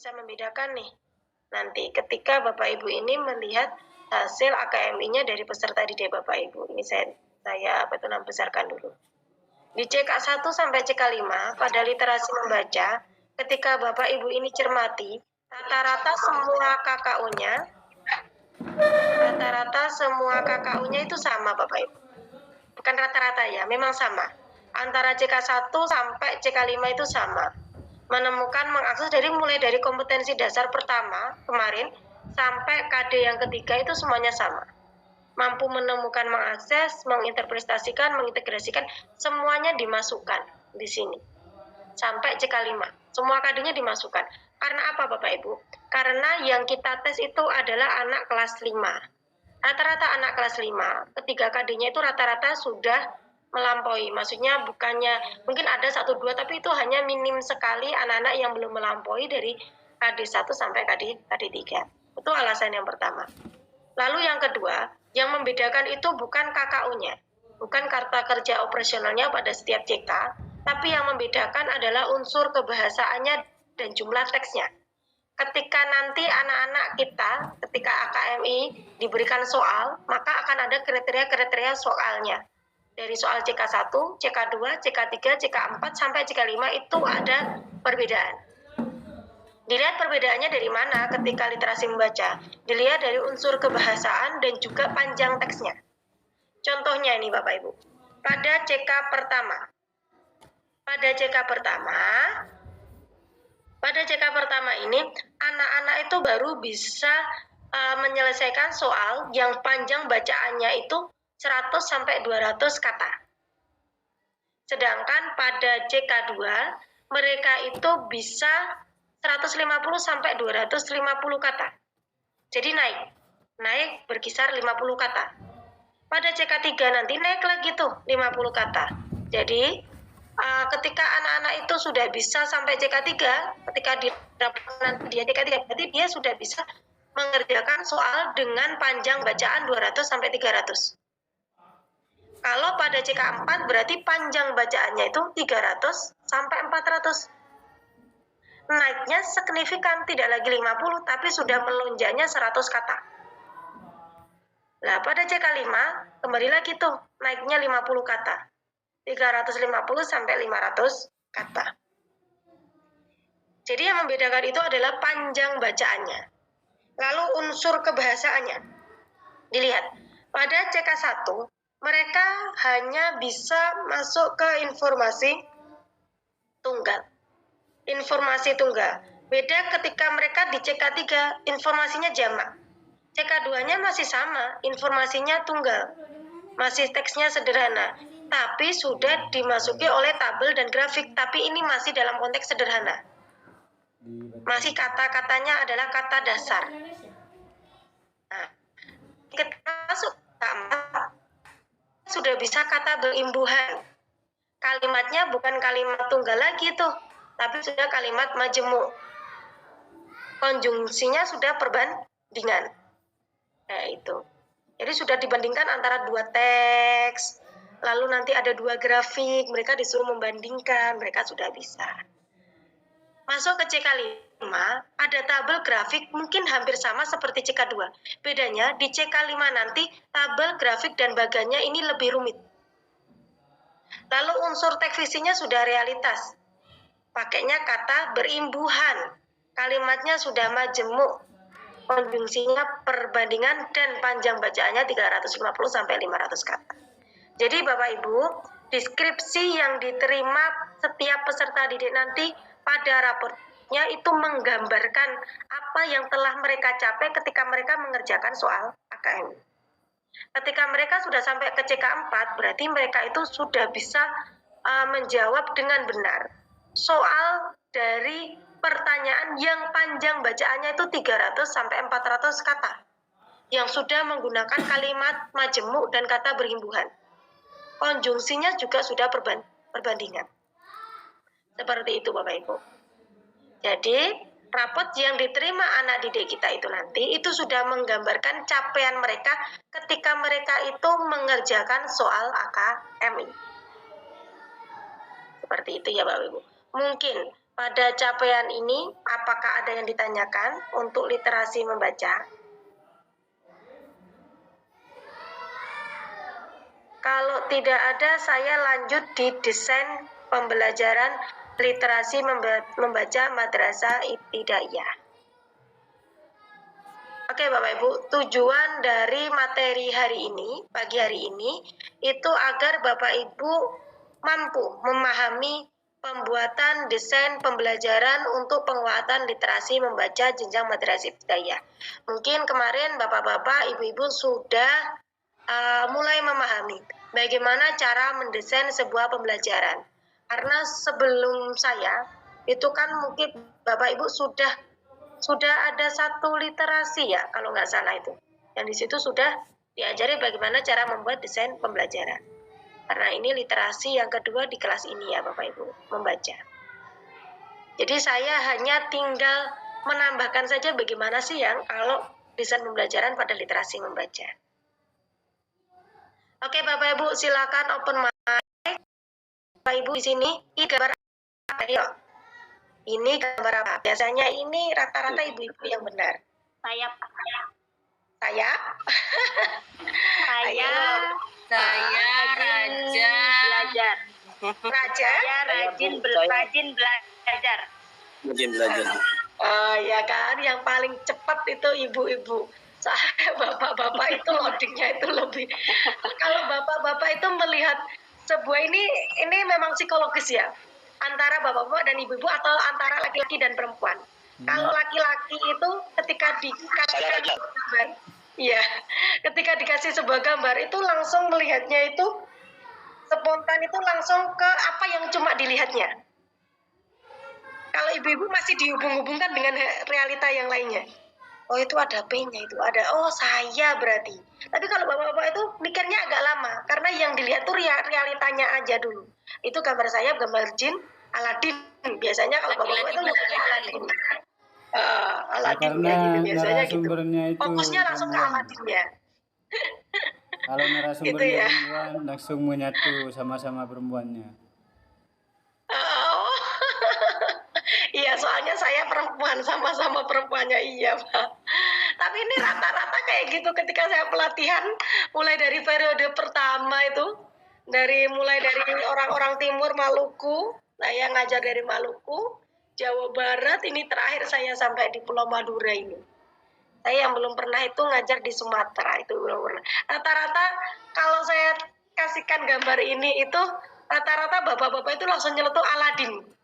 bisa membedakan nih nanti ketika Bapak Ibu ini melihat hasil AKMI-nya dari peserta didik Bapak Ibu. Ini saya besarkan dulu. Di CK1 sampai CK5 pada literasi membaca, ketika Bapak Ibu ini cermati, rata-rata semua KKU-nya itu sama Bapak Ibu. Bukan rata-rata ya, memang sama. Antara CK1 sampai CK5 itu sama. Mengakses mulai dari kompetensi dasar pertama kemarin sampai KD yang ketiga itu semuanya sama. Mampu menemukan, mengakses, menginterpretasikan, mengintegrasikan, semuanya dimasukkan di sini. Sampai CK5, semua KD-nya dimasukkan. Karena apa Bapak Ibu? Karena yang kita tes itu adalah anak kelas 5. Rata-rata anak kelas 5, ketiga KD-nya itu rata-rata sudah melampaui. Maksudnya bukannya, mungkin ada 1-2, tapi itu hanya minim sekali anak-anak yang belum melampaui dari KD1 sampai KD3. Itu alasan yang pertama. Lalu yang kedua, yang membedakan itu bukan KKU-nya, bukan karta kerja operasionalnya pada setiap CK, tapi yang membedakan adalah unsur kebahasaannya dan jumlah teksnya. Ketika nanti anak-anak kita, ketika AKMI diberikan soal, maka akan ada kriteria-kriteria soalnya. Dari soal CK1, CK2, CK3, CK4, sampai CK5 itu ada perbedaan. Dilihat perbedaannya dari mana ketika literasi membaca. Dilihat dari unsur kebahasaan dan juga panjang teksnya. Contohnya ini Bapak Ibu. Pada CK pertama ini, anak-anak itu baru bisa menyelesaikan soal yang panjang bacaannya itu 100 sampai 200 kata. Sedangkan pada CK2 mereka itu bisa 150 sampai 250 kata. Jadi naik berkisar 50 kata. Pada CK3 nanti naik lagi tuh 50 kata. Jadi ketika anak-anak itu sudah bisa sampai CK3, ketika nanti dia CK3, berarti dia sudah bisa mengerjakan soal dengan panjang bacaan 200 sampai 300. Kalau pada CK4 berarti panjang bacaannya itu 300 sampai 400. Naiknya signifikan, tidak lagi 50, tapi sudah melonjaknya 100 kata. Nah, pada CK5 kembali lagi tuh naiknya 50 kata. 350 sampai 500 kata. Jadi yang membedakan itu adalah panjang bacaannya. Lalu unsur kebahasaannya. Dilihat, pada CK1 mereka hanya bisa masuk ke informasi tunggal. Beda ketika mereka di CK3, informasinya jamak. CK2-nya masih sama, informasinya tunggal. Masih teksnya sederhana, tapi sudah dimasuki oleh tabel dan grafik, tapi ini masih dalam konteks sederhana. Masih kata-katanya adalah kata dasar. Nah, ketika masuk sudah bisa kata berimbuhan. Kalimatnya bukan kalimat tunggal lagi tuh, tapi sudah kalimat majemuk. Konjungsinya sudah perbandingan. Nah, itu. Jadi sudah dibandingkan antara dua teks, lalu nanti ada dua grafik, mereka disuruh membandingkan, mereka sudah bisa. Masuk ke CK5, ada tabel grafik mungkin hampir sama seperti CK2. Bedanya di CK5 nanti tabel grafik dan bagannya ini lebih rumit. Lalu unsur teks visinya sudah realitas. Pakainya kata berimbuhan. Kalimatnya sudah majemuk. Konjungsinya perbandingan dan panjang bacaannya 350 sampai 500 kata. Jadi Bapak Ibu, deskripsi yang diterima setiap peserta didik nanti pada raportnya itu menggambarkan apa yang telah mereka capai ketika mereka mengerjakan soal AKM. Ketika mereka sudah sampai ke CK4, berarti mereka itu sudah bisa menjawab dengan benar soal dari pertanyaan yang panjang bacaannya itu 300 sampai 400 kata yang sudah menggunakan kalimat majemuk dan kata berimbuhan. Konjungsinya juga sudah perbandingan. Seperti itu Bapak Ibu. Jadi rapot yang diterima anak didik kita itu nanti itu sudah menggambarkan capaian mereka ketika mereka itu mengerjakan soal AKMI. Seperti itu ya Bapak Ibu. Mungkin pada capaian ini, apakah ada yang ditanyakan untuk literasi membaca? Kalau tidak ada, saya lanjut di desain pembelajaran literasi membaca madrasah ibtidaiyah. Oke Bapak Ibu, tujuan dari materi hari ini, pagi hari ini, itu agar Bapak Ibu mampu memahami pembuatan desain pembelajaran untuk penguatan literasi membaca jenjang madrasah ibtidaiyah. Mungkin kemarin Bapak-Bapak, Ibu-Ibu sudah mulai memahami bagaimana cara mendesain sebuah pembelajaran. Karena sebelum saya, itu kan mungkin Bapak Ibu sudah ada satu literasi ya, kalau nggak salah itu. Yang di situ sudah diajari bagaimana cara membuat desain pembelajaran. Karena ini literasi yang kedua di kelas ini ya Bapak Ibu, membaca. Jadi saya hanya tinggal menambahkan saja bagaimana sih yang kalau desain pembelajaran pada literasi membaca. Oke Bapak Ibu, silakan open mic. Bapak Ibu di sini, ini gambar apa? Ayo. Ini gambar apa? Biasanya ini rata-rata ibu-ibu yang benar. Sayap. Sayap? Saya Raja. belajar. Raja? Saya rajin belajar. Rajin belajar. Ya kan, yang paling cepat itu ibu-ibu. Soalnya bapak-bapak itu loadingnya itu lebih. Kalau bapak-bapak itu melihat sebuah ini memang psikologis ya, antara bapak-bapak dan ibu-ibu atau antara laki-laki dan perempuan. Kalau laki-laki itu ketika dikasih gambar, iya, ketika dikasih sebuah gambar itu langsung melihatnya itu spontan, itu langsung ke apa yang cuma dilihatnya. Kalau ibu-ibu masih dihubung-hubungkan dengan realita yang lainnya. Oh itu ada P-nya, itu ada, oh saya berarti. Tapi kalau bapak-bapak itu mikirnya agak lama, karena yang dilihat tuh realitanya aja dulu. Itu gambar saya, gambar jin, Aladin. Biasanya kalau bapak-bapak itu Aladin. Aladin karena ya, gitu. Biasanya narasumbernya gitu. itu Fokusnya langsung ke Aladinnya. kalau narasumbernya Itu ya. perempuan langsung menyatu sama-sama perempuannya. Oh. Iya, soalnya saya perempuan, sama-sama perempuannya, iya Pak. Tapi ini rata-rata kayak gitu ketika saya pelatihan, mulai dari periode pertama itu, mulai dari orang-orang timur Maluku, saya ngajar dari Maluku, Jawa Barat, ini terakhir saya sampai di Pulau Madura ini. Saya yang belum pernah itu ngajar di Sumatera, itu belum pernah. Rata-rata kalau saya kasihkan gambar ini itu, rata-rata bapak-bapak itu langsung nyeletuk Aladin.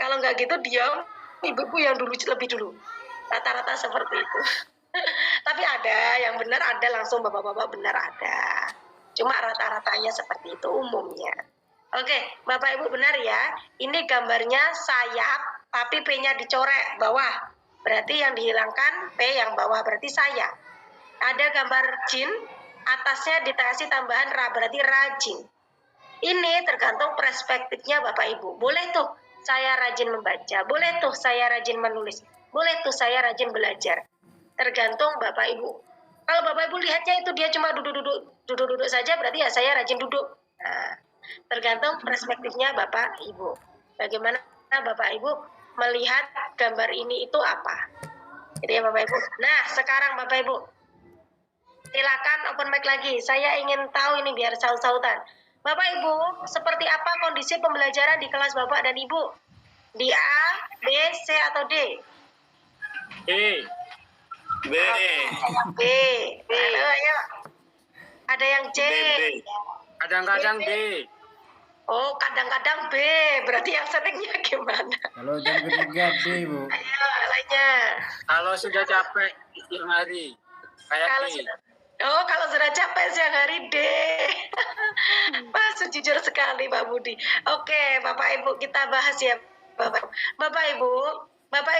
Kalau nggak gitu diam, ibuku yang lebih dulu. Rata-rata seperti itu. Tapi ada yang benar, ada langsung bapak-bapak benar ada. Cuma rata-ratanya seperti itu umumnya. Oke, Bapak Ibu benar ya. Ini gambarnya sayap, tapi P-nya dicorek bawah. Berarti yang dihilangkan P yang bawah, berarti saya. Ada gambar jin, atasnya dikasih tambahan ra, berarti rajin. Ini tergantung perspektifnya Bapak Ibu. Boleh tuh saya rajin membaca, boleh tuh saya rajin menulis, boleh tuh saya rajin belajar. Tergantung Bapak Ibu. Kalau Bapak Ibu lihatnya itu dia cuma duduk-duduk saja, berarti ya saya rajin duduk. Nah, tergantung perspektifnya Bapak Ibu. Bagaimana Bapak Ibu melihat gambar ini itu apa? Jadi ya Bapak Ibu. Nah, sekarang Bapak Ibu, silakan open mic lagi. Saya ingin tahu ini biar saut-sautan. Bapak Ibu, seperti apa kondisi pembelajaran di kelas Bapak dan Ibu? Di A, B, C, atau D? B. B. Ayo. Ada yang C. Kadang-kadang D. Oh, kadang-kadang B. Berarti yang seringnya gimana? Kalau jam ketiga D, Bu. Ayo, lainnya. Kalau sudah capek siang hari, kayak D. Kalau sudah capek siang hari D. Mas, jujur sekali Pak Budi. Oke, Bapak Ibu kita bahas ya Bapak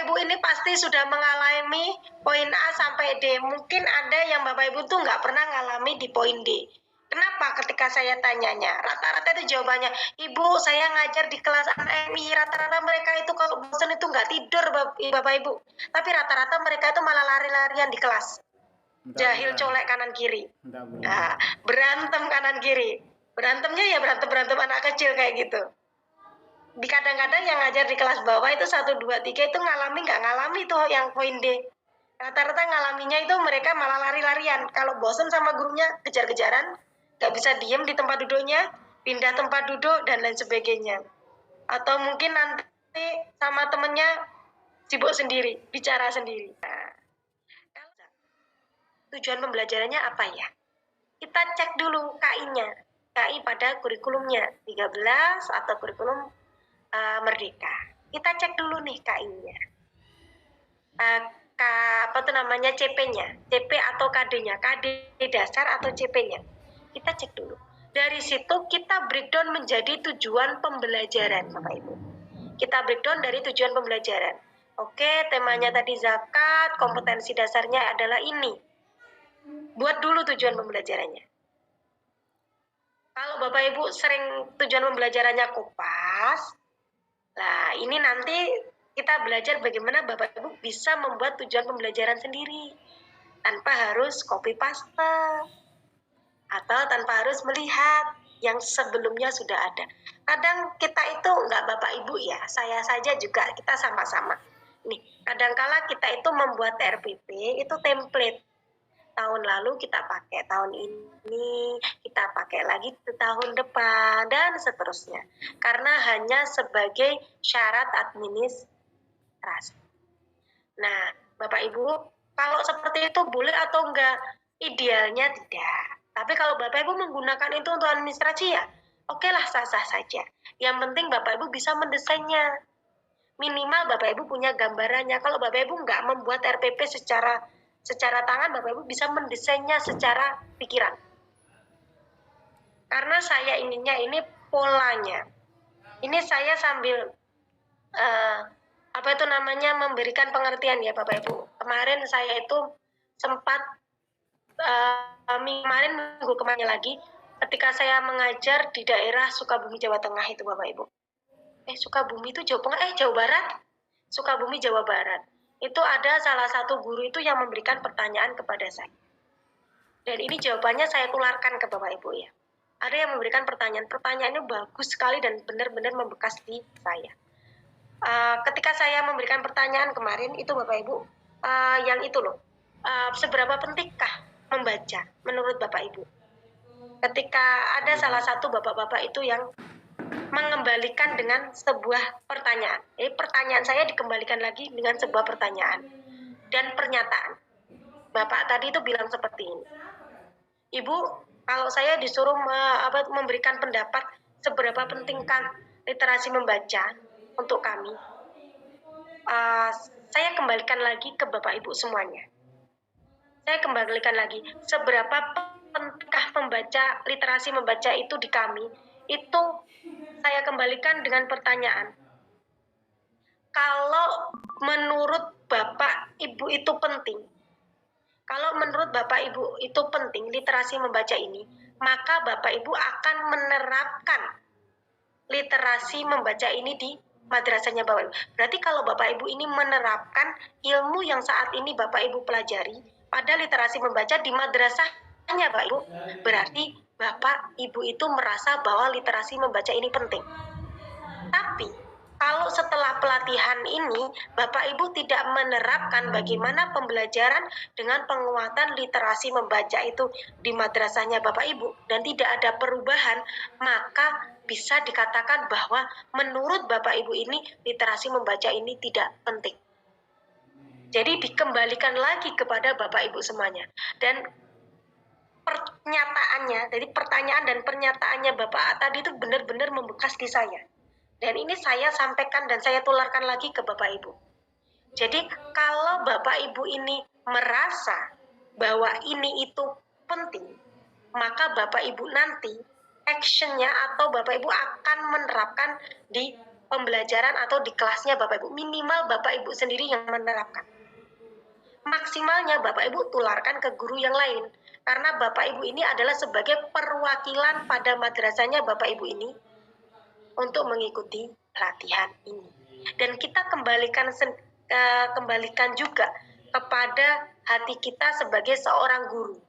Ibu ini pasti sudah mengalami poin A sampai D. Mungkin ada yang Bapak Ibu tuh nggak pernah ngalami di poin D. Kenapa ketika saya tanyanya? Rata-rata itu jawabannya, Ibu saya ngajar di kelas AMI, rata-rata mereka itu kalau bosan itu nggak tidur Bapak Ibu. Tapi rata-rata mereka itu malah lari-larian di kelas. Jahil colek kanan kiri. Nah, berantem kanan kiri. Berantemnya ya berantem anak kecil kayak gitu. di kadang-kadang yang ngajar di kelas bawah itu 1, 2, 3 itu nggak ngalami tuh yang poin D. Rata-rata ngalaminya itu mereka malah lari-larian. Kalau bosen sama gurunya, kejar-kejaran, nggak bisa diem di tempat duduknya, pindah tempat duduk, dan lain sebagainya. Atau mungkin nanti sama temennya sibuk sendiri, bicara sendiri. Nah, tujuan pembelajarannya apa ya? Kita cek dulu KI-nya. KI pada kurikulumnya 13 atau kurikulum Merdeka. Kita cek dulu nih KI-nya. Apa tuh namanya CP-nya, CP atau KD-nya, KD dasar atau CP-nya. Kita cek dulu. Dari situ kita breakdown menjadi tujuan pembelajaran, Bapak Ibu. Kita breakdown dari tujuan pembelajaran. Oke, temanya tadi zakat, kompetensi dasarnya adalah ini. Buat dulu tujuan pembelajarannya. Kalau Bapak Ibu sering tujuan pembelajarannya kopas, nah ini nanti kita belajar bagaimana Bapak Ibu bisa membuat tujuan pembelajaran sendiri tanpa harus copy paste atau tanpa harus melihat yang sebelumnya sudah ada. Kadang kita itu enggak Bapak Ibu ya, saya saja juga kita sama-sama. Nih, kadangkala kita itu membuat RPP itu template. Tahun lalu kita pakai, tahun ini kita pakai lagi di tahun depan, dan seterusnya. Karena hanya sebagai syarat administrasi. Nah, Bapak Ibu, kalau seperti itu boleh atau enggak? Idealnya tidak. Tapi kalau Bapak Ibu menggunakan itu untuk administrasi ya, oke lah, sah-sah saja. Yang penting Bapak Ibu bisa mendesainnya. Minimal Bapak Ibu punya gambarannya. Kalau Bapak Ibu enggak membuat RPP secara tangan, Bapak Ibu bisa mendesainnya secara pikiran. Karena saya inginnya ini polanya. Ini saya sambil memberikan pengertian ya Bapak Ibu. Kemarin saya itu sempat minggu kemarin lagi ketika saya mengajar di daerah Sukabumi Jawa Tengah itu Bapak Ibu. Sukabumi itu Jawa Barat. Sukabumi Jawa Barat. Itu ada salah satu guru itu yang memberikan pertanyaan kepada saya. Dan ini jawabannya saya tularkan ke Bapak Ibu ya. Ada yang memberikan pertanyaannya bagus sekali dan benar-benar membekas di saya. Ketika saya memberikan pertanyaan kemarin itu Bapak Ibu, yang itu loh, seberapa pentingkah membaca menurut Bapak Ibu? Ketika ada salah satu bapak-bapak itu yang mengembalikan dengan sebuah pertanyaan. Pertanyaan saya dikembalikan lagi dengan sebuah pertanyaan dan pernyataan. Bapak tadi itu bilang seperti ini. Ibu, kalau saya disuruh memberikan pendapat seberapa pentingkah literasi membaca untuk kami, saya kembalikan lagi ke Bapak Ibu semuanya. Saya kembalikan lagi, seberapa pentingkah literasi membaca itu di kami, itu saya kembalikan dengan pertanyaan. Kalau menurut Bapak Ibu itu penting, kalau menurut Bapak Ibu itu penting literasi membaca ini, maka Bapak Ibu akan menerapkan literasi membaca ini di madrasahnya Bapak Ibu. Berarti kalau Bapak Ibu ini menerapkan ilmu yang saat ini Bapak Ibu pelajari pada literasi membaca di madrasahnya Bapak Ibu, berarti Bapak Ibu itu merasa bahwa literasi membaca ini penting. Tapi kalau setelah pelatihan ini Bapak Ibu tidak menerapkan bagaimana pembelajaran dengan penguatan literasi membaca itu di madrasahnya Bapak Ibu dan tidak ada perubahan, maka bisa dikatakan bahwa menurut Bapak Ibu ini literasi membaca ini tidak penting. Jadi dikembalikan lagi kepada Bapak Ibu semuanya. Dan pernyataannya, jadi pertanyaan dan pernyataannya Bapak tadi itu benar-benar membekas di saya. Dan ini saya sampaikan dan saya tularkan lagi ke Bapak Ibu. Jadi kalau Bapak Ibu ini merasa bahwa ini itu penting, maka Bapak Ibu nanti action-nya atau Bapak Ibu akan menerapkan di pembelajaran atau di kelasnya Bapak Ibu. Minimal Bapak Ibu sendiri yang menerapkan. Maksimalnya Bapak Ibu tularkan ke guru yang lain. Karena Bapak Ibu ini adalah sebagai perwakilan pada madrasahnya Bapak Ibu ini untuk mengikuti pelatihan ini. Dan kita kembalikan juga kepada hati kita sebagai seorang guru.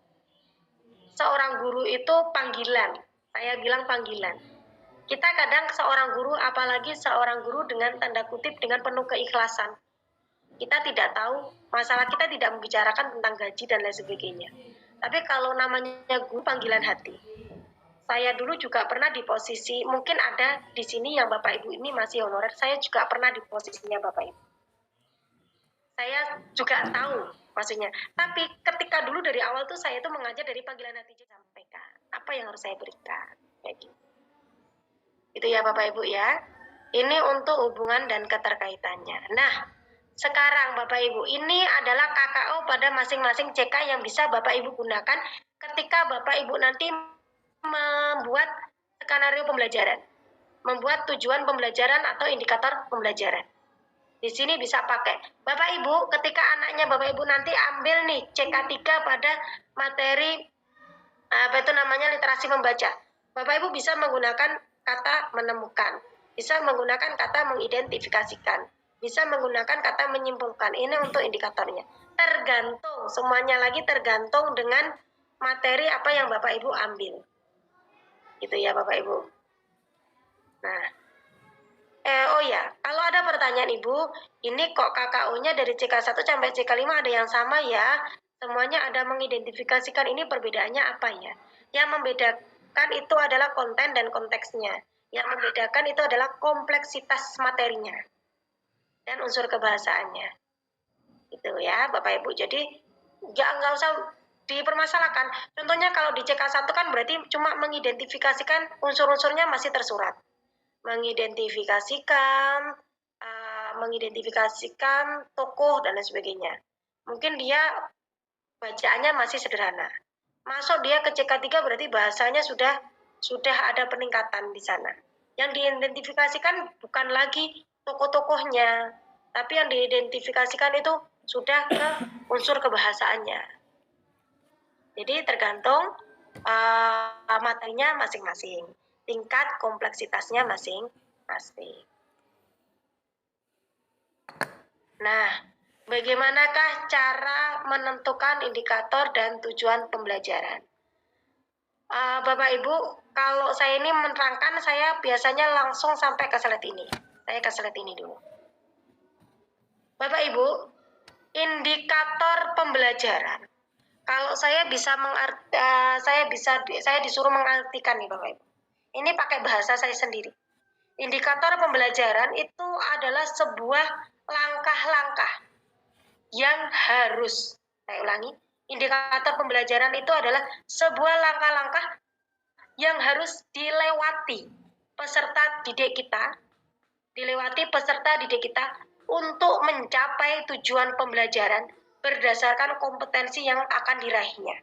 Seorang guru itu panggilan. Saya bilang panggilan. Kita kadang seorang guru, apalagi seorang guru dengan tanda kutip dengan penuh keikhlasan. Kita tidak tahu, masalah kita tidak membicarakan tentang gaji dan lain sebagainya. Tapi kalau namanya guru panggilan hati, saya dulu juga pernah di posisi, mungkin ada di sini yang Bapak Ibu ini masih honorer, saya juga pernah di posisinya Bapak Ibu. Saya juga tahu maksudnya. Tapi ketika dulu dari awal tuh saya tuh mengajar dari panggilan hati sampaikan apa yang harus saya berikan. Kayak gitu. Itu ya Bapak Ibu ya. Ini untuk hubungan dan keterkaitannya. Nah, sekarang Bapak Ibu, ini adalah KKO pada masing-masing CK yang bisa Bapak Ibu gunakan ketika Bapak Ibu nanti membuat skenario pembelajaran. Membuat tujuan pembelajaran atau indikator pembelajaran. Di sini bisa pakai. Bapak Ibu, ketika anaknya Bapak Ibu nanti ambil nih CK3 pada materi literasi membaca. Bapak Ibu bisa menggunakan kata menemukan, bisa menggunakan kata mengidentifikasikan, bisa menggunakan kata menyimpulkan. Ini untuk indikatornya. Tergantung, semuanya lagi tergantung dengan materi apa yang Bapak Ibu ambil. Gitu ya Bapak Ibu. Nah, oh ya, kalau ada pertanyaan Ibu, ini kok KKU-nya dari CK1 sampai CK5 ada yang sama ya? Semuanya ada mengidentifikasikan, ini perbedaannya apa ya? Yang membedakan itu adalah konten dan konteksnya. Yang membedakan itu adalah kompleksitas materinya dan unsur kebahasaannya. Itu ya Bapak Ibu. Jadi nggak usah dipermasalahkan. Contohnya kalau di CK1 kan berarti cuma mengidentifikasikan unsur-unsurnya masih tersurat. Mengidentifikasikan tokoh dan lain sebagainya. Mungkin dia bacaannya masih sederhana. Masuk dia ke CK3 berarti bahasanya sudah ada peningkatan di sana. Yang diidentifikasikan bukan lagi tokoh-tokohnya, tapi yang diidentifikasikan itu sudah ke unsur kebahasaannya. Jadi tergantung materinya masing-masing. Tingkat kompleksitasnya masing-masing. Nah, bagaimanakah cara menentukan indikator dan tujuan pembelajaran? Bapak Ibu, kalau saya ini menerangkan, saya biasanya langsung sampai ke slide ini. Saya ke slide ini dulu. Bapak Ibu, indikator pembelajaran. Kalau saya saya disuruh mengartikan nih Bapak Ibu. Ini pakai bahasa saya sendiri. Indikator pembelajaran itu adalah sebuah langkah-langkah yang harus, saya ulangi, indikator pembelajaran itu adalah sebuah langkah-langkah yang harus dilewati peserta didik kita untuk mencapai tujuan pembelajaran berdasarkan kompetensi yang akan diraihnya.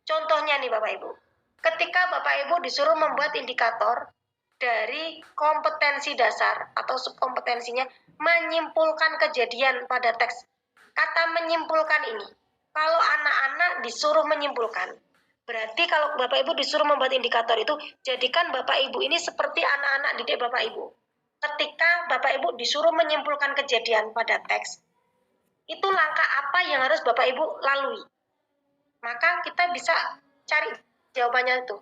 Contohnya nih Bapak Ibu, ketika Bapak Ibu disuruh membuat indikator dari kompetensi dasar atau subkompetensinya menyimpulkan kejadian pada teks. Kata menyimpulkan ini, kalau anak-anak disuruh menyimpulkan, berarti kalau Bapak Ibu disuruh membuat indikator itu, jadikan Bapak Ibu ini seperti anak-anak didik Bapak Ibu. Ketika Bapak Ibu disuruh menyimpulkan kejadian pada teks, itu langkah apa yang harus Bapak Ibu lalui? Maka kita bisa cari jawabannya itu.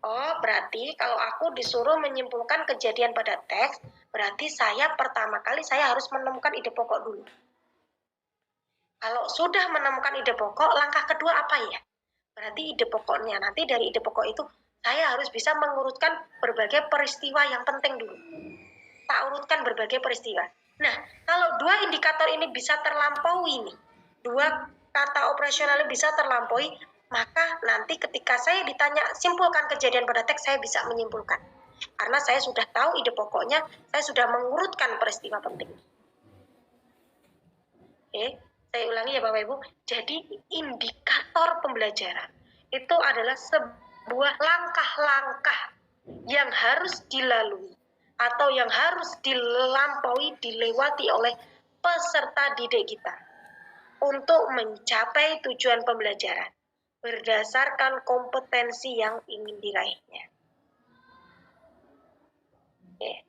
Oh, berarti kalau aku disuruh menyimpulkan kejadian pada teks, berarti pertama kali saya harus menemukan ide pokok dulu. Kalau sudah menemukan ide pokok, langkah kedua apa ya? Berarti ide pokoknya, nanti dari ide pokok itu, saya harus bisa mengurutkan berbagai peristiwa yang penting dulu. Tak urutkan berbagai peristiwa. Nah, kalau dua indikator ini bisa terlampaui nih, dua kata operasional bisa terlampaui, maka nanti ketika saya ditanya simpulkan kejadian pada teks, saya bisa menyimpulkan. Karena saya sudah tahu ide pokoknya, saya sudah mengurutkan peristiwa penting. Oke, saya ulangi ya Bapak Ibu. Jadi indikator pembelajaran itu adalah sebuah langkah-langkah yang harus dilalui atau yang harus dilewati oleh peserta didik kita untuk mencapai tujuan pembelajaran berdasarkan kompetensi yang ingin diraihnya. Oke.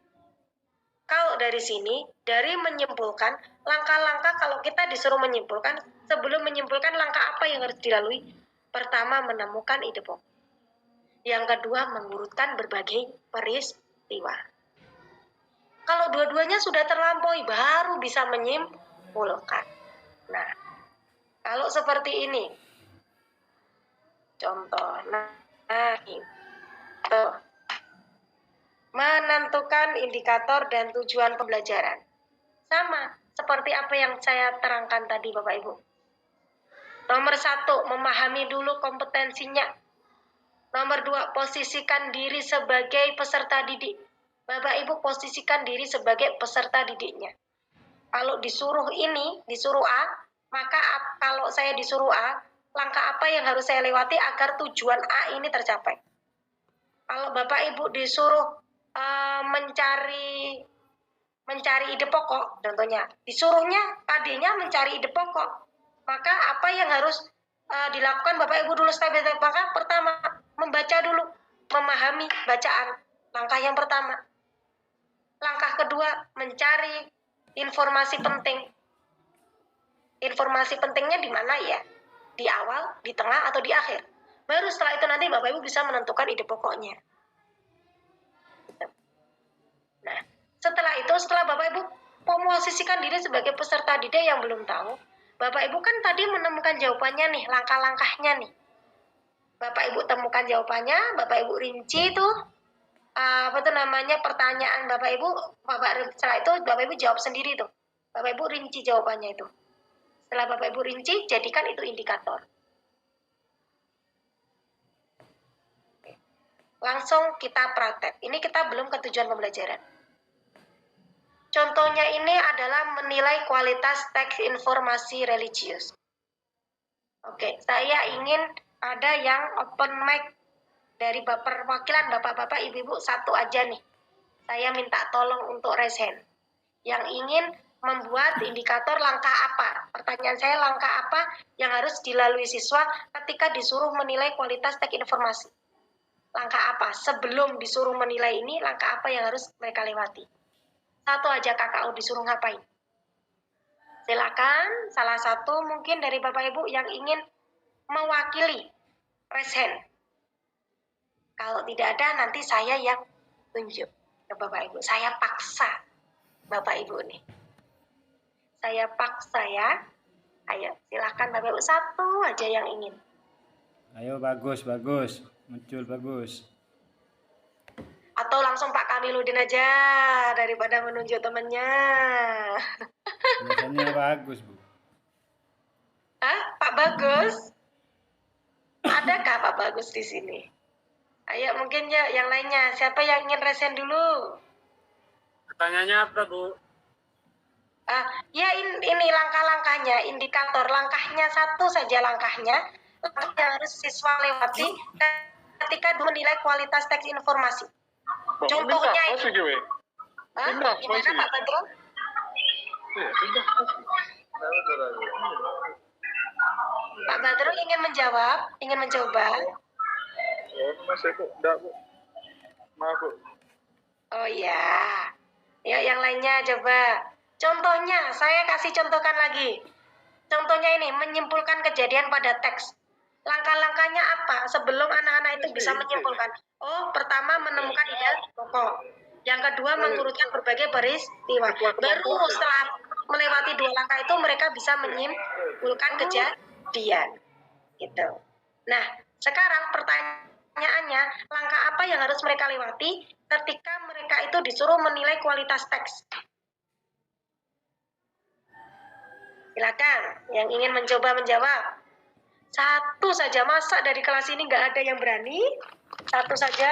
Kalau dari sini, dari menyimpulkan, langkah-langkah kalau kita disuruh menyimpulkan, sebelum menyimpulkan langkah apa yang harus dilalui? Pertama, menemukan ide pokok. Yang kedua, mengurutkan berbagai peristiwa. Kalau dua-duanya sudah terlampaui, baru bisa menyimpulkan. Nah, kalau seperti ini, contoh, itu menentukan indikator dan tujuan pembelajaran. Sama seperti apa yang saya terangkan tadi, Bapak Ibu. Nomor 1, memahami dulu kompetensinya. Nomor 2, posisikan diri sebagai peserta didik. Bapak Ibu posisikan diri sebagai peserta didiknya. Kalau disuruh ini, disuruh A, maka kalau saya disuruh A, langkah apa yang harus saya lewati agar tujuan A ini tercapai? Kalau Bapak Ibu disuruh mencari ide pokok, contohnya, disuruhnya tadinya mencari ide pokok, maka apa yang harus dilakukan Bapak Ibu dulu step by step? Maka pertama, membaca dulu, memahami bacaan, langkah yang pertama. Langkah kedua, mencari informasi penting. Informasi pentingnya di mana ya? Di awal, di tengah, atau di akhir? Baru setelah itu nanti Bapak Ibu bisa menentukan ide pokoknya. Nah, setelah Bapak Ibu memosisikan diri sebagai peserta didik yang belum tahu, Bapak Ibu kan tadi menemukan jawabannya nih, langkah-langkahnya nih. Bapak Ibu temukan jawabannya, Bapak Ibu rinci itu pertanyaan Bapak Ibu, setelah itu Bapak Ibu jawab sendiri tuh. Bapak Ibu rinci jawabannya itu. Setelah Bapak Ibu rinci, jadikan itu indikator. Langsung kita praktek. Ini kita belum ke tujuan pembelajaran. Contohnya ini adalah menilai kualitas teks informasi religius. Oke, saya ingin ada yang open mic dari perwakilan bapak-bapak, ibu-ibu, satu aja nih. Saya minta tolong untuk raise hand. Yang ingin membuat indikator langkah apa? Pertanyaan saya, langkah apa yang harus dilalui siswa ketika disuruh menilai kualitas teks informasi? Langkah apa? Sebelum disuruh menilai ini, langkah apa yang harus mereka lewati? Satu aja KKU disuruh ngapain? Silakan salah satu mungkin dari Bapak Ibu yang ingin mewakili raise hand. Kalau tidak ada, nanti saya yang tunjuk ke Bapak Ibu. Saya paksa Bapak Ibu nih. Saya paksa ya. Ayo, silakan Bapak Ibu, satu aja yang ingin. Ayo, bagus. Muncul bagus. Atau langsung Pak Kamiludin aja daripada menunjuk temannya. Biasanya bagus, Bu. Hah? Pak Bagus? Adakah Pak Bagus di sini? Ayo mungkin ya yang lainnya. Siapa yang ingin resen dulu? Pertanyaannya apa, Bu? Ya ini langkah-langkahnya, indikator. Langkahnya satu saja langkahnya. Langkah yang harus siswa lewati ketika menilai kualitas teks informasi. Contohnya ini. Gimana Pak Badrul? Pak Badrul ingin menjawab, ingin mencoba. Maaf, Bu. Oh ya. Ya, yang lainnya coba. Contohnya, saya kasih contohkan lagi. Contohnya ini, menyimpulkan kejadian pada teks. Langkah-langkahnya apa sebelum anak-anak itu bisa menyimpulkan? Oh, pertama menemukan ide pokok. Yang kedua mengurutkan berbagai peristiwa. Baru setelah melewati dua langkah itu mereka bisa menyimpulkan kejadian. Gitu. Nah, sekarang pertanyaannya, langkah apa yang harus mereka lewati ketika mereka itu disuruh menilai kualitas teks? Silakan, yang ingin mencoba menjawab. Satu saja, masa dari kelas ini nggak ada yang berani? Satu saja.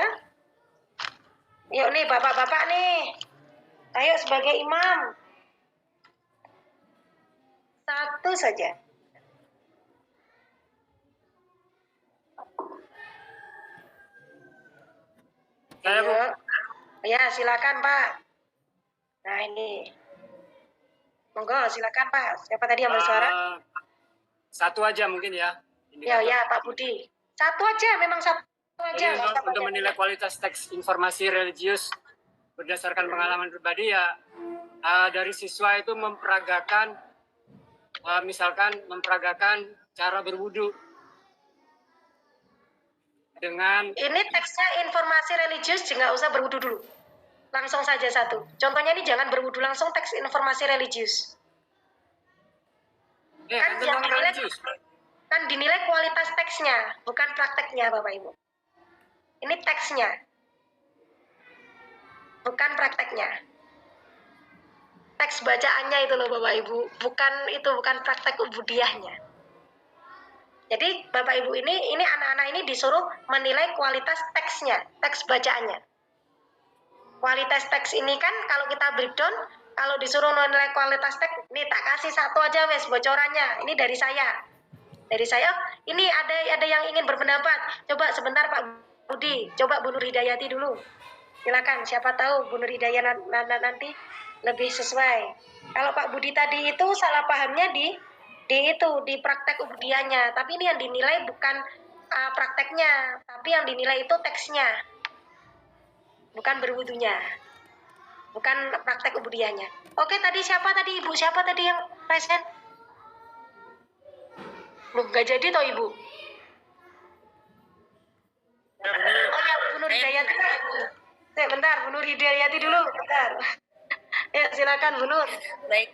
Yuk nih, bapak-bapak nih. Ayo sebagai imam. Satu saja. Saya, Bu. Ya, silakan Pak. Nah ini. Monggo, silakan Pak. Siapa tadi yang bersuara? Satu aja mungkin ya. Ya, Pak Budi. Satu aja, memang satu aja. Jadi untuk menilai kualitas teks informasi religius berdasarkan pengalaman pribadi ya, dari siswa itu memperagakan, misalkan memperagakan cara berwudu. dengan Ini teksnya informasi religius, nggak usah berwudu dulu. Langsung saja satu. Contohnya ini jangan berwudu, langsung teks informasi religius. kan Yang tentang dinilai, religius. kan dinilai kualitas teksnya, bukan prakteknya Bapak Ibu. Ini teksnya, bukan prakteknya. Teks bacaannya itu loh Bapak Ibu, bukan praktek ubudiahnya. Jadi Bapak Ibu ini anak-anak ini disuruh menilai kualitas teksnya, teks bacaannya. Kualitas teks ini kan kalau kita breakdown, kalau disuruh menilai kualitas teks, nih tak kasih satu aja wes bocorannya. Ini dari saya. Dari saya, ini ada yang ingin berpendapat. Coba sebentar Pak Budi, coba Bu Nur Hidayati dulu. Silakan, siapa tahu Bu Nur Hidayati nanti lebih sesuai. Kalau Pak Budi tadi itu salah pahamnya di praktek ubudiahnya, tapi ini yang dinilai bukan prakteknya, tapi yang dinilai itu teksnya, bukan berwudunya, bukan praktek ubudiahnya. Oke, tadi siapa tadi Ibu? Siapa tadi yang present? Loh, nggak jadi toh Ibu? Oh ya, Bu Nur Hidayati. Bentar, Bu Nur Hidayati dulu, bentar. Ya, silakan Bu Nur. Baik,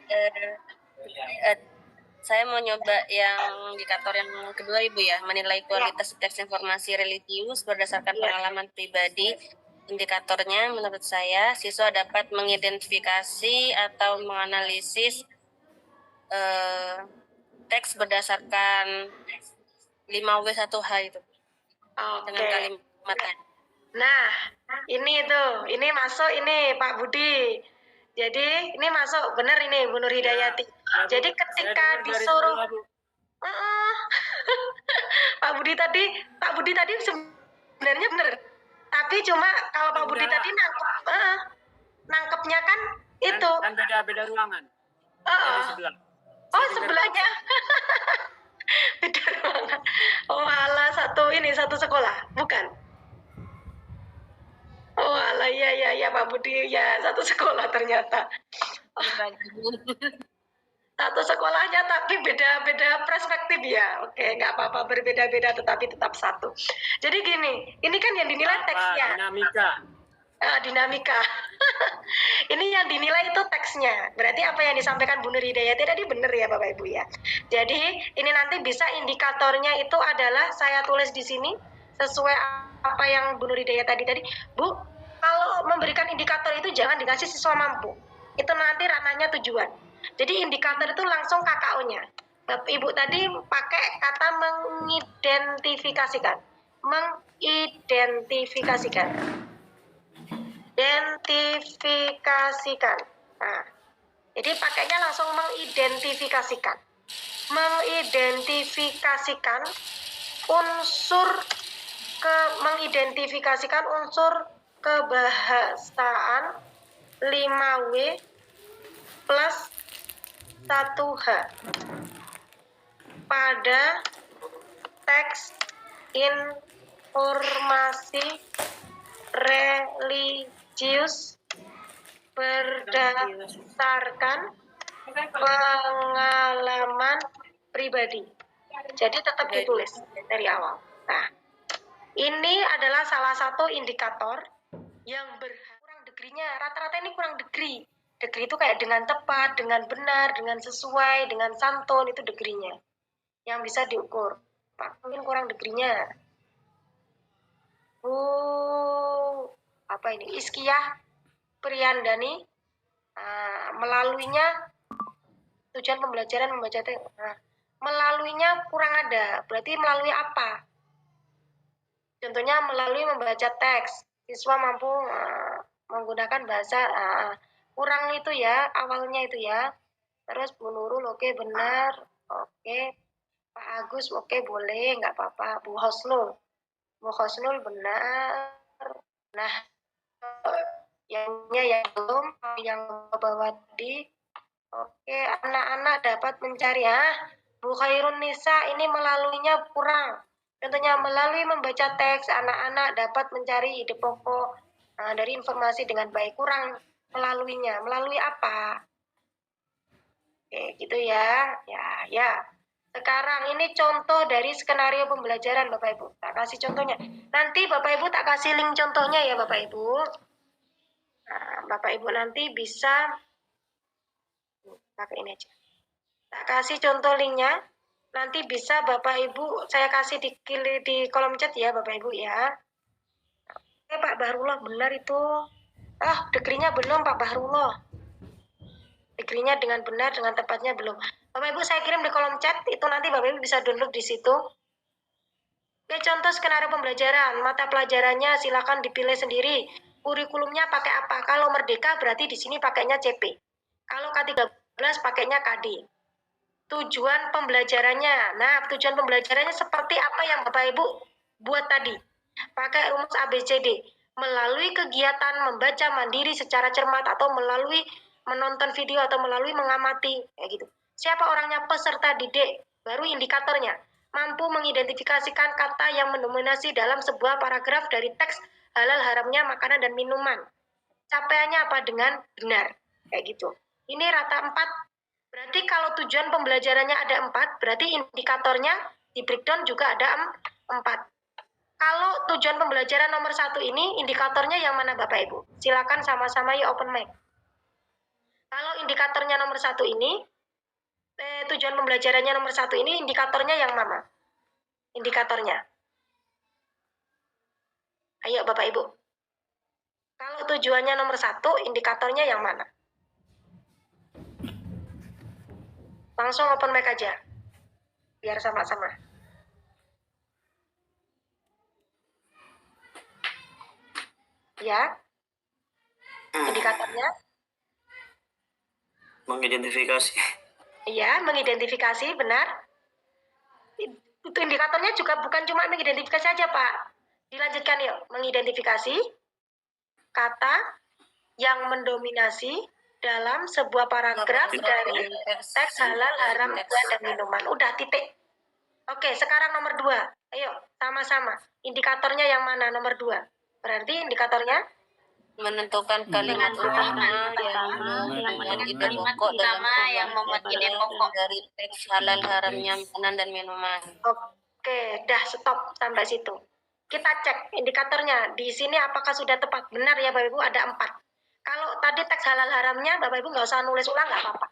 saya mau nyoba yang indikator yang kedua Ibu ya, menilai kualitas teks informasi religius berdasarkan pengalaman pribadi. Indikatornya menurut saya, siswa dapat mengidentifikasi atau menganalisis teks berdasarkan 5W1H itu. Dengan kalimatnya. Nah, ini masuk ini Pak Budi. Jadi ini masuk benar ini Bu Nur Hidayati. Jadi ketika disuruh Pak Budi tadi sebenarnya benar. Tapi cuma kalau Pak Budi tadi nangkepnya kan itu. Kan beda ruangan. Sebelah. Oh, sebelahnya. Beda ruangan. Oh, alah satu sekolah, bukan? Oh, alah ya Pak Budi ya satu sekolah ternyata. Satu sekolahnya tapi beda perspektif ya. Oke, nggak apa-apa, berbeda-beda tetapi tetap satu. Jadi gini, ini kan yang dinilai teksnya. Dinamika. Ini yang dinilai itu teksnya. Berarti apa yang disampaikan Bu Nur Hidayati tadi benar ya Bapak Ibu ya. Jadi ini nanti bisa indikatornya itu adalah saya tulis di sini sesuai apa yang Bu Nur Hidayati tadi. Bu, kalau memberikan indikator itu jangan dikasih siswa mampu. Itu nanti ranahnya tujuan. Jadi indikator itu langsung KKO-nya. Bapak Ibu tadi pakai kata mengidentifikasikan. Identifikasikan. Nah, jadi pakainya langsung mengidentifikasikan unsur kebahasaan 5W plus 1H pada teks informasi religius berdasarkan pengalaman pribadi. Jadi tetap ditulis dari awal. Nah, ini adalah salah satu indikator yang kurang degrinya. Rata-rata ini kurang degree. Degree itu kayak dengan tepat, dengan benar, dengan sesuai, dengan santun, itu degrinya. Yang bisa diukur. Pak, mungkin kurang degrinya. Apa ini? Iskiyah Priyandani. Melaluinya tujuan pembelajaran membaca teks. Melaluinya kurang ada. Berarti melalui apa? Contohnya melalui membaca teks. Siswa mampu menggunakan bahasa kurang itu ya, awalnya itu ya. Terus Bu Nurul oke, benar. Oke. Pak Agus oke, boleh, nggak apa-apa. Bu Hosnul benar. Nah, yang belum, yang bawah di oke, anak-anak dapat mencari Bu Khairun Nisa ini melaluinya kurang. Contohnya melalui membaca teks, anak-anak dapat mencari ide pokok dari informasi dengan baik. Kurang melaluinya. Melalui apa? Oke, gitu ya. Ya. Sekarang ini contoh dari skenario pembelajaran Bapak Ibu. Tak kasih contohnya. Nanti Bapak Ibu tak kasih link contohnya ya Bapak Ibu. Nah, Bapak Ibu nanti bisa pakai ini aja. Tak kasih contoh linknya. Nanti bisa Bapak Ibu saya kasih di kolom chat ya Bapak Ibu ya. Pak Bahrullah benar itu. Degree-nya belum Pak Bahrullah. Degree-nya dengan benar, dengan tepatnya belum. Bapak Ibu saya kirim di kolom chat, itu nanti Bapak Ibu bisa download di situ. Oke, contoh skenario pembelajaran. Mata pelajarannya silakan dipilih sendiri. Kurikulumnya pakai apa? Kalau Merdeka berarti di sini pakainya CP. Kalau K13 pakainya KD. Tujuan pembelajarannya. Nah, tujuan pembelajarannya seperti apa yang Bapak Ibu buat tadi. Pakai rumus ABCD. Melalui kegiatan membaca mandiri secara cermat atau melalui menonton video atau melalui mengamati, kayak gitu. Siapa orangnya? Peserta didik. Baru indikatornya. Mampu mengidentifikasikan kata yang mendominasi dalam sebuah paragraf dari teks halal haramnya makanan dan minuman. Capaiannya apa? Dengan benar. Kayak gitu. Ini rata 4. Berarti kalau tujuan pembelajarannya ada 4, berarti indikatornya di breakdown juga ada 4. Kalau tujuan pembelajaran nomor 1 ini, indikatornya yang mana Bapak Ibu? Silakan sama-sama ya open mic. Kalau indikatornya nomor 1 ini, tujuan pembelajarannya nomor 1 ini, indikatornya yang mana? Indikatornya. Ayo Bapak Ibu. Kalau tujuannya nomor 1, indikatornya yang mana? Langsung open mic aja. Biar sama-sama. Ya. Indikatornya? Mengidentifikasi. Iya, mengidentifikasi, benar. Itu indikatornya juga bukan cuma mengidentifikasi saja, Pak. Dilanjutkan yuk. Mengidentifikasi kata yang mendominasi dalam sebuah paragraf dari teks halal, haram, dan minuman. Udah, titik. Oke, sekarang nomor 2. Ayo, sama-sama. Indikatornya yang mana? Nomor 2. Berarti indikatornya? Menentukan kalimat utama yang ide pokok dalam yang memuat ide pokok dari teks halal haramnya makanan dan minuman. Oke, dah stop sampai situ. Kita cek indikatornya. Di sini apakah sudah tepat? Benar ya Bapak Ibu, ada 4. Kalau tadi teks halal haramnya, Bapak Ibu nggak usah nulis ulang, nggak apa-apa.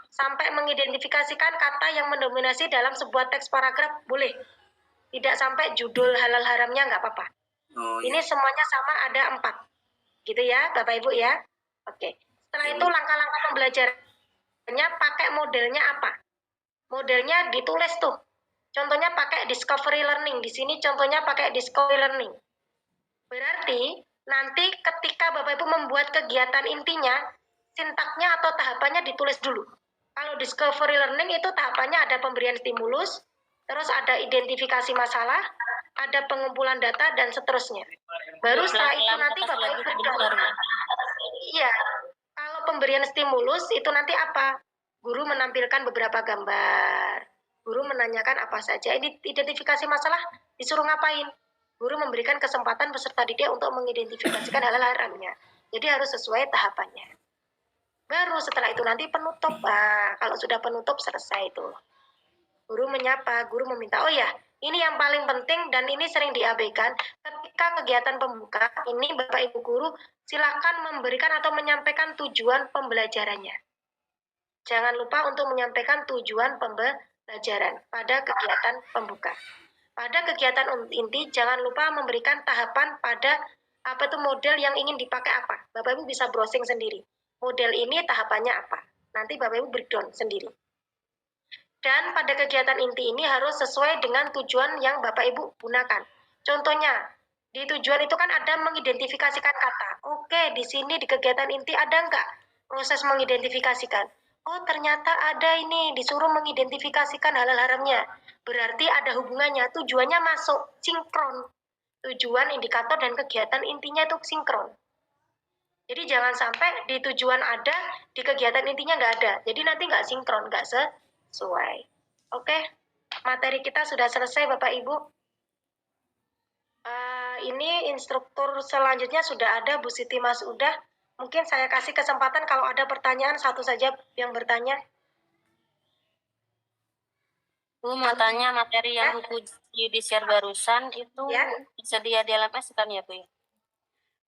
Sampai mengidentifikasikan kata yang mendominasi dalam sebuah teks paragraf, boleh. Tidak sampai judul halal haramnya, nggak apa-apa. Ini semuanya sama, ada 4. Gitu ya, Bapak Ibu ya. Oke. Setelah itu langkah-langkah pembelajarannya pakai modelnya apa? Modelnya ditulis tuh. Contohnya pakai discovery learning. Di sini contohnya pakai discovery learning. Berarti nanti ketika Bapak Ibu membuat kegiatan intinya, sintaknya atau tahapannya ditulis dulu. Kalau discovery learning itu tahapannya ada pemberian stimulus, terus ada identifikasi masalah, ada pengumpulan data, dan seterusnya. Baru setelah itu nanti Bapak Ibu iya, kalau pemberian stimulus itu nanti apa? Guru menampilkan beberapa gambar. Guru menanyakan apa saja. Ini identifikasi masalah disuruh ngapain? Guru memberikan kesempatan peserta didik untuk mengidentifikasikan halal haramnya. Jadi harus sesuai tahapannya. Baru setelah itu nanti penutup. Nah, kalau sudah penutup selesai itu. Guru menyapa, guru meminta, oh ya, ini yang paling penting dan ini sering diabaikan. Ketika kegiatan pembuka, ini Bapak Ibu Guru silakan memberikan atau menyampaikan tujuan pembelajarannya. Jangan lupa untuk menyampaikan tujuan pembelajaran pada kegiatan pembuka. Pada kegiatan inti, jangan lupa memberikan tahapan pada apa itu model yang ingin dipakai apa. Bapak Ibu bisa browsing sendiri. Model ini tahapannya apa. Nanti Bapak Ibu breakdown sendiri. Dan pada kegiatan inti ini harus sesuai dengan tujuan yang Bapak Ibu gunakan. Contohnya, di tujuan itu kan ada mengidentifikasikan kata. Oke, di sini di kegiatan inti ada nggak proses mengidentifikasikan? Oh, ternyata ada ini, disuruh mengidentifikasikan halal haramnya. Berarti ada hubungannya, tujuannya masuk, sinkron. Tujuan, indikator, dan kegiatan intinya itu sinkron. Jadi jangan sampai di tujuan ada, di kegiatan intinya nggak ada. Jadi nanti nggak sinkron, nggak sesuai. Oke, materi kita sudah selesai Bapak Ibu. Ini instruktur selanjutnya sudah ada, Bu Siti Mas udah. Mungkin saya kasih kesempatan kalau ada pertanyaan, satu saja yang bertanya. Bu mau tanya materi yang buku di share barusan itu Ya. sedia di LMS kan ya Bu?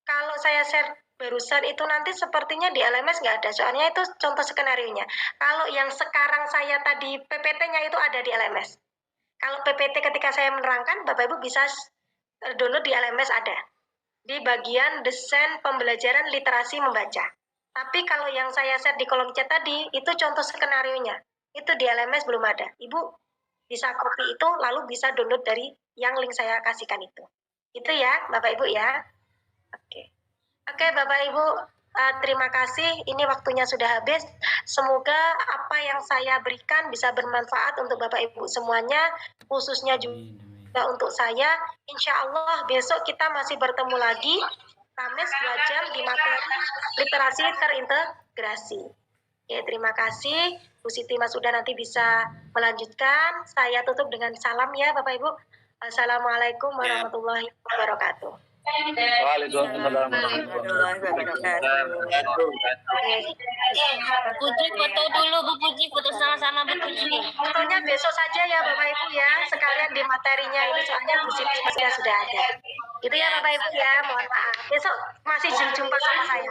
Kalau saya share barusan itu nanti sepertinya di LMS nggak ada, soalnya itu contoh skenario-nya. Kalau yang sekarang saya tadi PPT-nya itu ada di LMS. Kalau PPT ketika saya menerangkan, Bapak Ibu bisa download di LMS ada. Di bagian desain pembelajaran literasi membaca. Tapi kalau yang saya share di kolom chat tadi, itu contoh skenario-nya. Itu di LMS belum ada. Ibu bisa copy itu, lalu bisa download dari yang link saya kasihkan itu. Itu ya, Bapak Ibu ya. Oke, Bapak Ibu, terima kasih. Ini waktunya sudah habis. Semoga apa yang saya berikan bisa bermanfaat untuk Bapak Ibu semuanya, khususnya juga untuk saya. Insya Allah besok kita masih bertemu lagi, Kamis 2 jam di materi literasi terintegrasi. Oke, terima kasih. Bu Siti Mas Uda nanti bisa melanjutkan. Saya tutup dengan salam ya Bapak Ibu. Assalamualaikum warahmatullahi wabarakatuh. Waalaikumsalam warahmatullahi wabarakatuh. Puji foto dulu Bu Puji, foto sama-sama Bu Puji. Fotonya besok saja ya Bapak Ibu ya, sekalian di materinya ini soalnya Bu Siti sudah ada. Gitu ya Bapak Ibu ya, mohon maaf. Besok masih jumpa sama saya.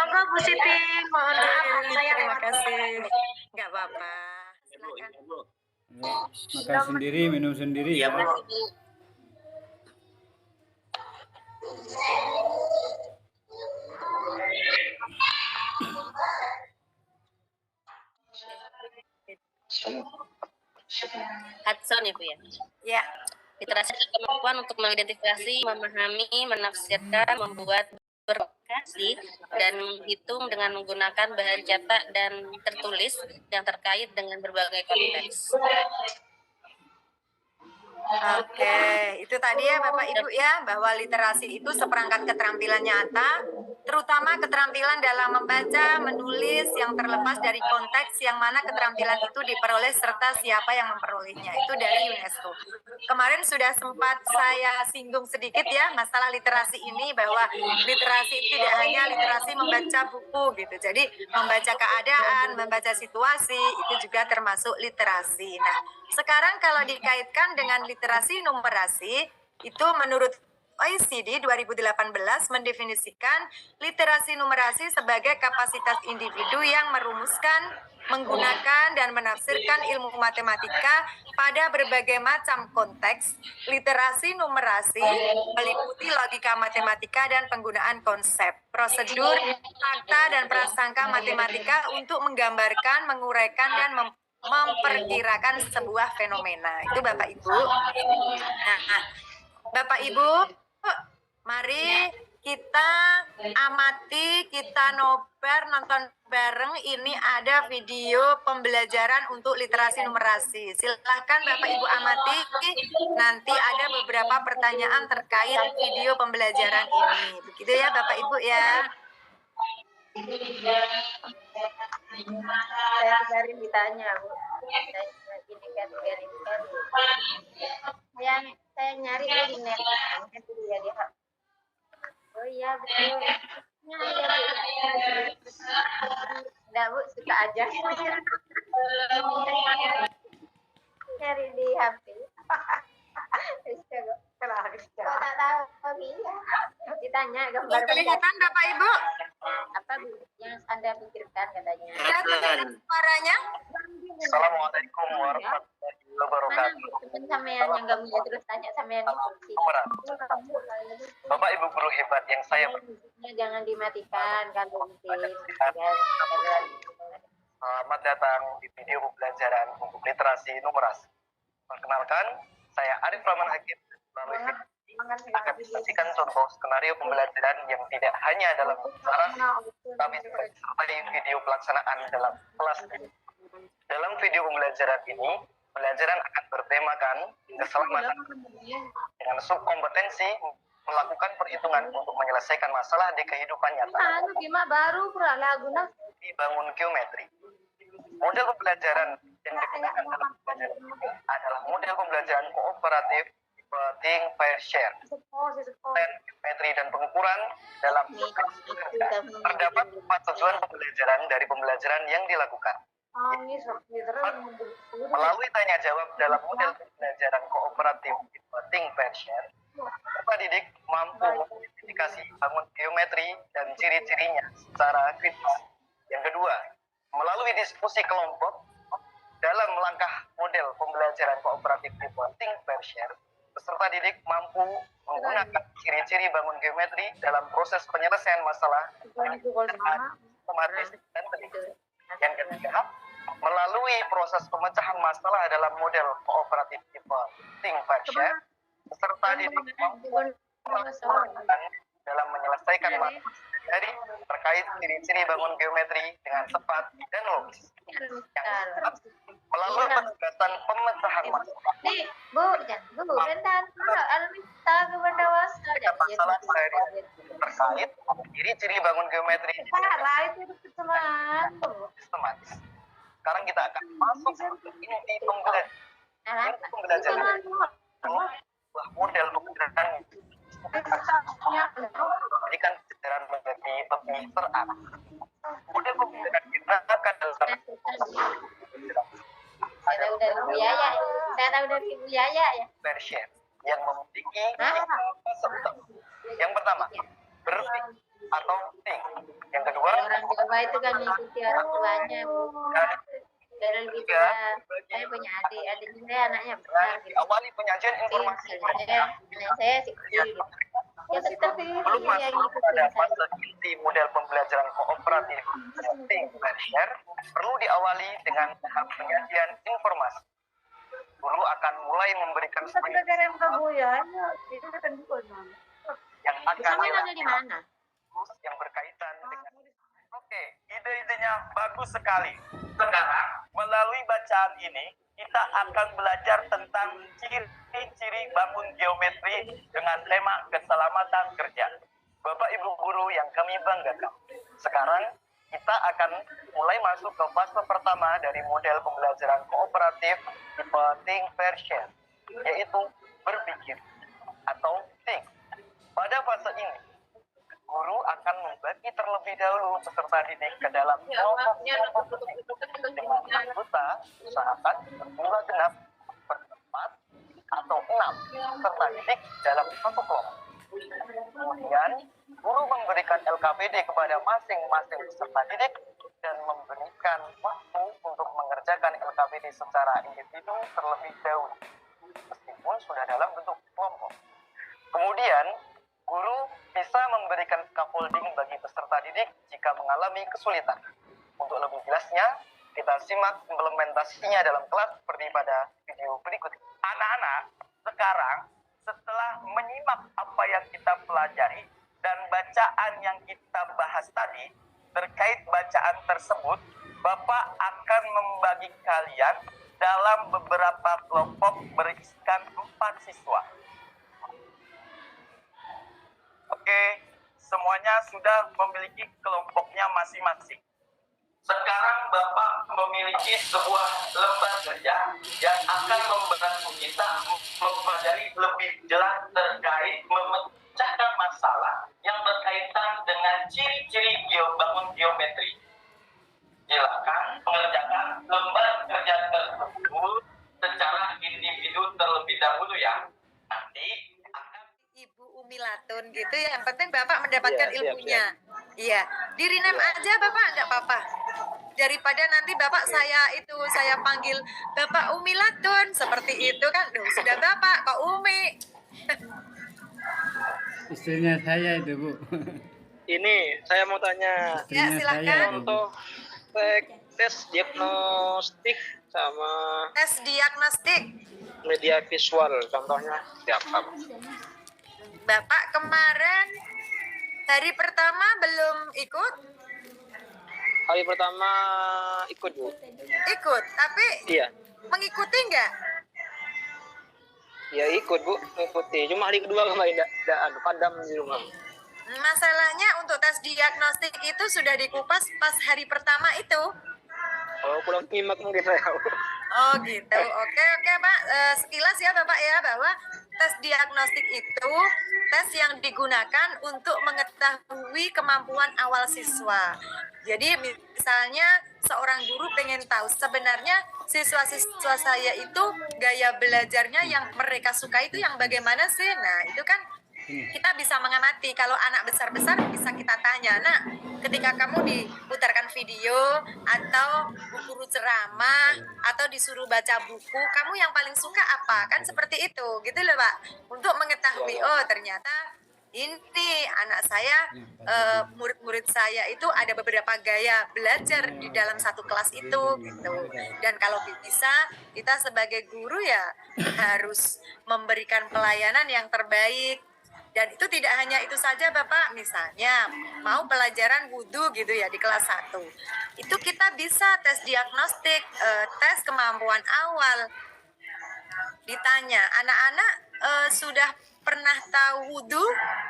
Monggo Bu Siti, mohon maaf saya Terima lewat. kasih. Nggak apa-apa. Silakan. Makan sendiri, minum sendiri ya. Hudson ya Bu ya? Ya, Literasi adalah kemampuan untuk mengidentifikasi, memahami, menafsirkan, membuat, berkreasi, dan menghitung dengan menggunakan bahan cetak dan tertulis yang terkait dengan berbagai konteks. oke. Itu tadi ya Bapak Ibu ya, bahwa literasi itu seperangkat keterampilan nyata, terutama keterampilan dalam membaca, menulis yang terlepas dari konteks yang mana keterampilan itu diperoleh serta siapa yang memperolehnya. Itu dari UNESCO. Kemarin sudah sempat saya singgung sedikit ya masalah literasi ini, bahwa literasi tidak hanya literasi membaca buku gitu. Jadi membaca keadaan, membaca situasi itu juga termasuk literasi. Nah, sekarang kalau dikaitkan dengan literasi numerasi, itu menurut OECD 2018 mendefinisikan literasi numerasi sebagai kapasitas individu yang merumuskan, menggunakan, dan menafsirkan ilmu matematika pada berbagai macam konteks. Literasi numerasi meliputi logika matematika dan penggunaan konsep, prosedur, fakta, dan prasangka matematika untuk menggambarkan, menguraikan, dan memperkirakan sebuah fenomena. Itu Bapak Ibu. Nah, Bapak Ibu, mari kita amati, kita nobar, nonton bareng. Ini ada video pembelajaran untuk literasi numerasi. Silahkan Bapak Ibu amati. Nanti ada beberapa pertanyaan terkait video pembelajaran ini. Begitu ya Bapak Ibu ya. Saya kemarin ditanya Bu, saya nyari di net, itu dia di HP. Oh iya betul. Enggak Bu, suka aja. Nyari di HP. Kok tak tahu iya. Ditanya gambar. Kelihatan Bapak Ibu? Apa Bu yang Anda pikirkan katanya? Sudah terdengar suaranya? Assalamualaikum warahmatullahi wabarakatuh. Teman sampean yang nggak punya terus tanya sampean itu. Bapak Ibu guru hebat yang saya Jangan dimatikan kalau mungkin. Selamat datang di video pembelajaran untuk literasi numerasi. Perkenalkan, saya Arif Rahman Hakim. Melalui akan disajikan contoh skenario pembelajaran yang tidak hanya dalam narasi, tapi juga disertai video pelaksanaan dalam kelas. Dalam video pembelajaran ini, pembelajaran akan bertemakan keselamatan dengan subkompetensi melakukan perhitungan untuk menyelesaikan masalah di kehidupan nyata. Baru lagu Dibangun geometri. Model pembelajaran yang digunakan dalam pembelajaran ini adalah model pembelajaran kooperatif think, pair, share. Geometri dan pengukuran dalam terdapat 4 tujuan pembelajaran dari pembelajaran yang dilakukan. Melalui tanya jawab dalam model pembelajaran kooperatif tipe think pair share, peserta didik mampu mengidentifikasi bangun geometri dan ciri-cirinya secara kritis. Yang kedua, melalui diskusi kelompok dalam langkah model pembelajaran kooperatif tipe think pair share, peserta didik mampu menggunakan ciri-ciri bangun geometri dalam proses penyelesaian masalah otomatis dan teliti. Yang ketiga, melalui proses pemecahan masalah dalam model kooperatif tipe think pair share, peserta didik mampu dalam menyelesaikan masalah dari terkait ciri-ciri bangun geometri dengan tepat dan logis. Yang keempat, melalui pendekatan pemecahan masalah. bentar. Almita kepada wasa. Masalah terkait ciri-ciri bangun geometri Salah itu teman. sistematis. Sekarang kita akan masuk ke inti pembelajaran. Sebuah model pembelajaran jadikan pembelajaran menjadi lebih terarah. Model pembelajaran kita akan Saya tahu dari Bu Yaya. Saya tahu dari Bu Yaya ya. versi yang memiliki fase utama. Yang pertama, berpikir atau think. Yang kedua, Orang Jawa itu kan mengikuti orang tuanya. Dari gitu ya. Saya punya adik saya anaknya besar. Gitu. diawali penyajian informasi Saya si kecil. Ya seperti belum yang masuk pada fase inti model pembelajaran kooperatif think and share, perlu diawali dengan tahap penyajian informasi. Guru akan mulai memberikan yang akan di mana? yang berkaitan dengan ide-idenya bagus sekali. Sekarang melalui bacaan ini kita akan belajar tentang ciri-ciri bangun geometri dengan tema keselamatan kerja. Bapak Ibu guru yang kami banggakan. Sekarang kita akan mulai masuk ke fase pertama dari model pembelajaran kooperatif tipe think pair share, yaitu berpikir atau think. Pada fase ini, guru akan membagi terlebih dahulu peserta didik ke dalam kelompok dengan anggota usahakan berjumlah genap, berempat atau 6 peserta didik dalam satu kelompok. Kemudian, guru memberikan LKPD kepada masing-masing peserta didik dan memberikan waktu untuk mengerjakan LKPD secara individu terlebih dahulu, meskipun sudah dalam bentuk kelompok. Kemudian, guru bisa memberikan scaffolding bagi peserta didik jika mengalami kesulitan. Untuk lebih jelasnya, kita simak implementasinya dalam kelas seperti pada video berikut. Anak-anak, sekarang setelah menyimak apa yang kita pelajari dan bacaan yang kita bahas tadi, terkait bacaan tersebut, Bapak akan membagi kalian dalam beberapa kelompok berisikan 4 siswa. Oke, semuanya sudah memiliki kelompoknya masing-masing. Sekarang Bapak memiliki sebuah lembar kerja yang akan membantu kita mempelajari lebih jelas terkait memecahkan masalah yang berkaitan dengan ciri-ciri bangun geometri. Silakan mengerjakan lembar kerja tersebut secara individu terlebih dahulu ya. Nanti Ibu Umilatun gitu ya. Yang penting Bapak mendapatkan ilmunya. Iya. Dirinem aja Bapak, enggak apa-apa. Daripada nanti Bapak saya panggil Bapak Umilatun seperti itu kan. Duh, sudah Bapak kok Umi. Istrinya saya itu, Bu. Ini saya mau tanya. Ya, Istrinya silakan. saya itu, Bu. Contoh tes diagnostik sama Tes diagnostik. media visual, contohnya siapa? Bapak kemarin hari pertama belum ikut? Hari pertama ikut, Bu. Ikut, tapi Iya. mengikuti enggak? Ya ikut, Bu, mengikuti. Cuma hari kedua kemarin tidak padam di rumah. Masalahnya untuk tes diagnostik itu sudah dikupas pas hari pertama itu. Oh, pulang nyimak mungkin saya. Oh gitu, oke Pak. Sekilas ya Bapak ya, bahwa tes diagnostik itu tes yang digunakan untuk mengetahui kemampuan awal siswa. Jadi misalnya seorang guru pengen tahu sebenarnya siswa-siswa saya itu gaya belajarnya yang mereka suka itu yang bagaimana sih. Nah, itu kan kita bisa mengamati. Kalau anak besar-besar bisa kita tanya, nah ketika kamu diputarkan video atau guru ceramah atau disuruh baca buku, kamu yang paling suka apa? Kan seperti itu, gitu loh Pak. Untuk mengetahui, oh ternyata ini anak saya, murid-murid saya itu ada beberapa gaya belajar di dalam satu kelas itu, gitu. Dan kalau bisa, kita sebagai guru ya harus memberikan pelayanan yang terbaik. Dan itu tidak hanya itu saja Bapak, misalnya mau pelajaran wudhu gitu ya di kelas 1. Itu kita bisa tes diagnostik, tes kemampuan awal. Ditanya, anak-anak sudah pernah tahu wudhu?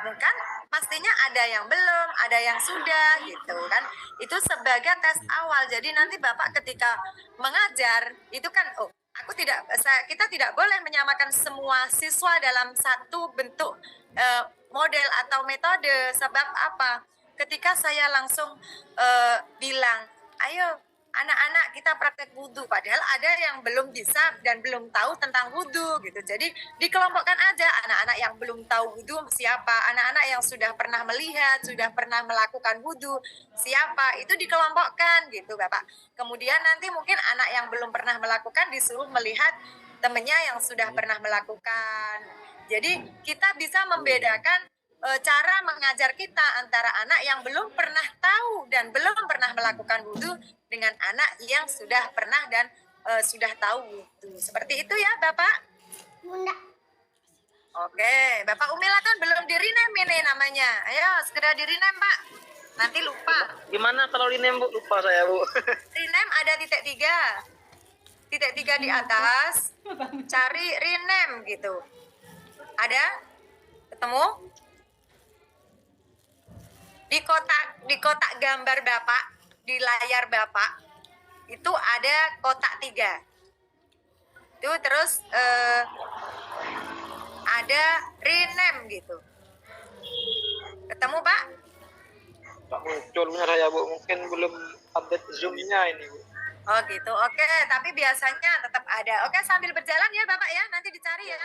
Mungkin pastinya ada yang belum, ada yang sudah gitu kan. Itu sebagai tes awal. Jadi nanti Bapak ketika mengajar, itu kan kita tidak boleh menyamakan semua siswa dalam satu bentuk model atau metode. Sebab apa? Ketika saya langsung bilang, ayo anak-anak kita praktek wudhu, padahal ada yang belum bisa dan belum tahu tentang wudhu gitu. Jadi dikelompokkan aja anak-anak yang belum tahu wudhu siapa, anak-anak yang sudah pernah melihat, sudah pernah melakukan wudhu siapa, itu dikelompokkan gitu Bapak. Kemudian nanti mungkin anak yang belum pernah melakukan disuruh melihat temannya yang sudah pernah melakukan. Jadi kita bisa membedakan cara mengajar kita antara anak yang belum pernah tahu dan belum pernah melakukan wudhu dengan anak yang sudah pernah dan sudah tahu wudhu. Seperti itu ya Bapak? Bunda. Oke, Bapak Umila kan belum di-rename ini namanya. Ayo segera di-rename Pak, nanti lupa. Gimana kalau rename Bu? Lupa saya Bu. Rename ada titik 3. Titik 3 di atas. Cari rename gitu. Ada? Ketemu? Di kotak gambar Bapak, di layar Bapak, itu ada kotak 3. Itu terus ada rename gitu. Ketemu Pak? Tak muncul benar saya Bu, mungkin belum update Zoom-nya ini Bu. Oh gitu, oke. Tapi biasanya tetap ada. Oke, sambil berjalan ya Bapak ya, nanti dicari ya.